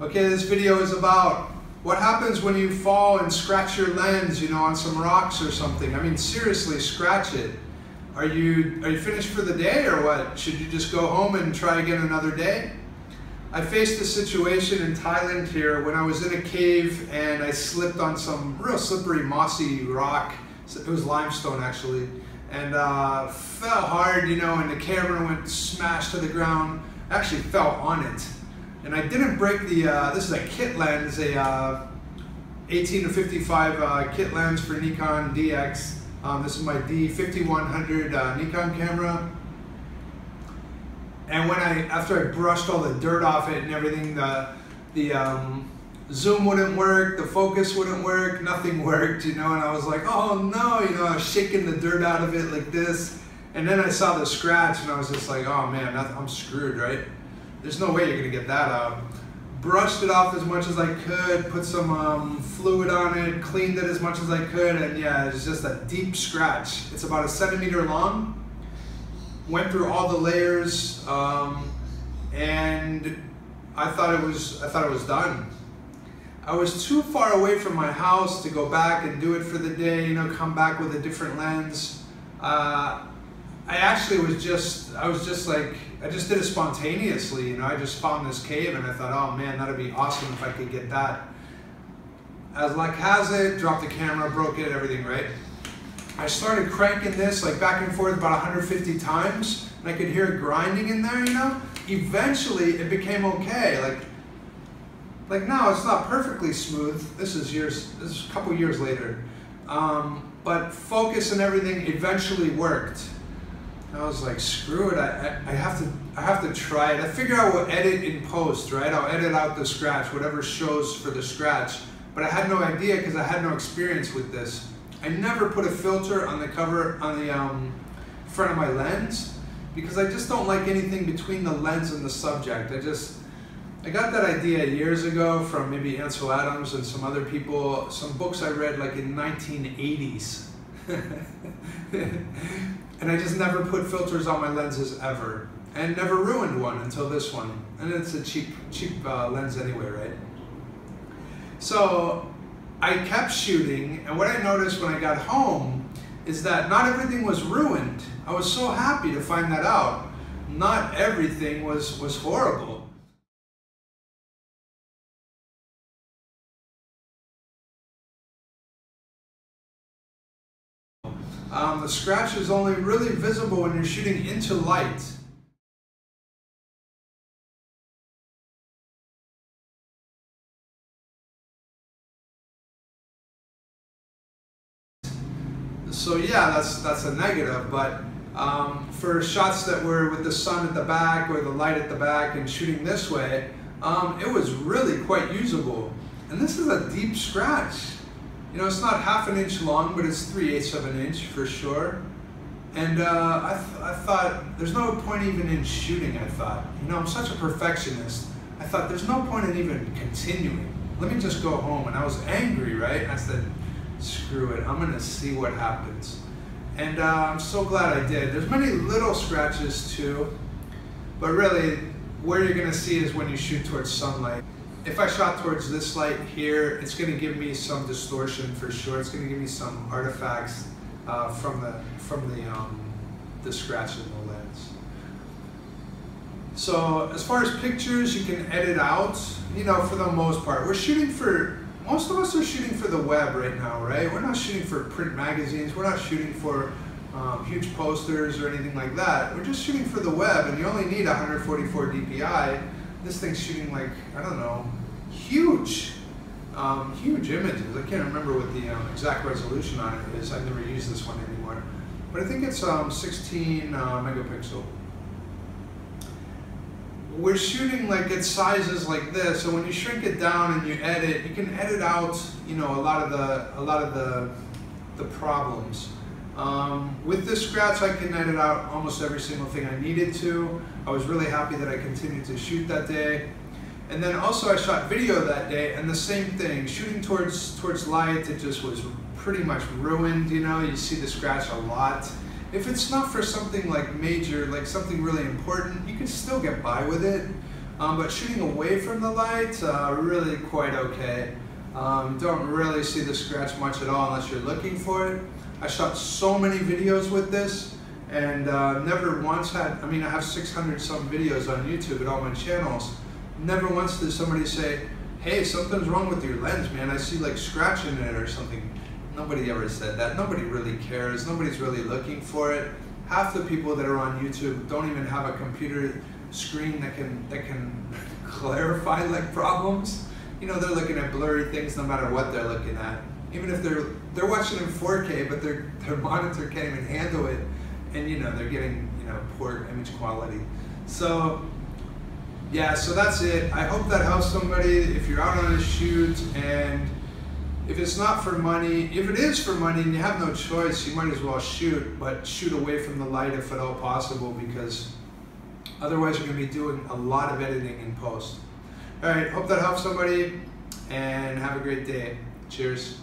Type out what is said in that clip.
Okay, this video is about what happens when you fall and scratch your lens, you know, on some rocks or something. I mean, seriously, scratch it. Are you finished for the day or what? Should you just go home and try again another day? I faced a situation in Thailand here when I was in a cave and I slipped on some real slippery, mossy rock. It was limestone actually, and fell hard, you know, and the camera went smash to the ground. I actually fell on it. And I didn't break the, this is a kit lens, a 18-55 kit lens for Nikon DX. This is my D5100 Nikon camera. And when after I brushed all the dirt off it and everything, the zoom wouldn't work, the focus wouldn't work, nothing worked, you know, and I was like, oh no, you know, I was shaking the dirt out of it like this. And then I saw the scratch and I was just like, oh man, I'm screwed, right? There's no way you're gonna get that out. Brushed it off as much as I could, put some fluid on it, cleaned it as much as I could, and yeah, it's just a deep scratch. It's about 1 centimeter long. Went through all the layers, and I thought it was done. I was too far away from my house to go back and do it for the day, you know, come back with a different lens. I just did it spontaneously, you know, I just found this cave and I thought, oh man, that'd be awesome if I could get that. As luck has it, dropped the camera, broke it, everything, right? I started cranking this like back and forth about 150 times and I could hear it grinding in there, you know? Eventually it became okay, like now it's not perfectly smooth. This is a couple years later. But focus and everything eventually worked. I was like, screw it, I have to try it. I figure I will edit in post, right? I'll edit out the scratch, whatever shows for the scratch. But I had no idea because I had no experience with this. I never put a filter on the cover, on the front of my lens, because I just don't like anything between the lens and the subject. I got that idea years ago from maybe Ansel Adams and some other people, some books I read like in 1980s. And I just never put filters on my lenses ever, and never ruined one until this one. And it's a cheap lens anyway, right? So I kept shooting, and what I noticed when I got home is that not everything was ruined. I was so happy to find that out. Not everything was horrible. The scratch is only really visible when you're shooting into light. So yeah, that's a negative, but for shots that were with the sun at the back or the light at the back and shooting this way, it was really quite usable. And this is a deep scratch. You know, it's not ½ an inch long, but it's 3/8 of an inch for sure. And I thought, there's no point even in shooting, I thought. You know, I'm such a perfectionist. I thought, there's no point in even continuing. Let me just go home. And I was angry, right? I said, screw it, I'm gonna see what happens. And I'm so glad I did. There's many little scratches too, but really, where you're gonna see is when you shoot towards sunlight. If I shot towards this light here, it's going to give me some distortion for sure. It's going to give me some artifacts from the scratch in the lens. So as far as pictures, you can edit out, you know, for the most part. Most of us are shooting for the web right now, right? We're not shooting for print magazines. We're not shooting for huge posters or anything like that. We're just shooting for the web, and you only need 144 DPI. This thing's shooting like, I don't know, huge images. I can't remember what the exact resolution on it is. I've never used this one anymore. But I think it's 16 megapixel. We're shooting like at sizes like this, so when you shrink it down and you edit, you can edit out, you know, a lot of the problems. With this scratch, I can edit out almost every single thing I needed to. I was really happy that I continued to shoot that day. And then also I shot video that day, and the same thing, shooting towards light, it just was pretty much ruined, you know, you see the scratch a lot. If it's not for something like major, like something really important, you can still get by with it. But shooting away from the light, really quite okay. Don't really see the scratch much at all unless you're looking for it. I shot so many videos with this and never once had, I mean, I have 600 some videos on YouTube at all my channels. Never once did somebody say, hey, something's wrong with your lens, man. I see like scratch in it or something. Nobody ever said that. Nobody really cares. Nobody's really looking for it. Half the people that are on YouTube don't even have a computer screen that can clarify like problems. You know, they're looking at blurry things no matter what they're looking at. Even if they're watching in 4K, but their monitor can't even handle it, and you know they're getting, you know, poor image quality. So yeah, so that's it. I hope that helps somebody if you're out on a shoot, and if it's not for money, if it is for money and you have no choice, you might as well shoot, but shoot away from the light if at all possible, because otherwise you're going to be doing a lot of editing in post. All right, hope that helps somebody, and have a great day. Cheers.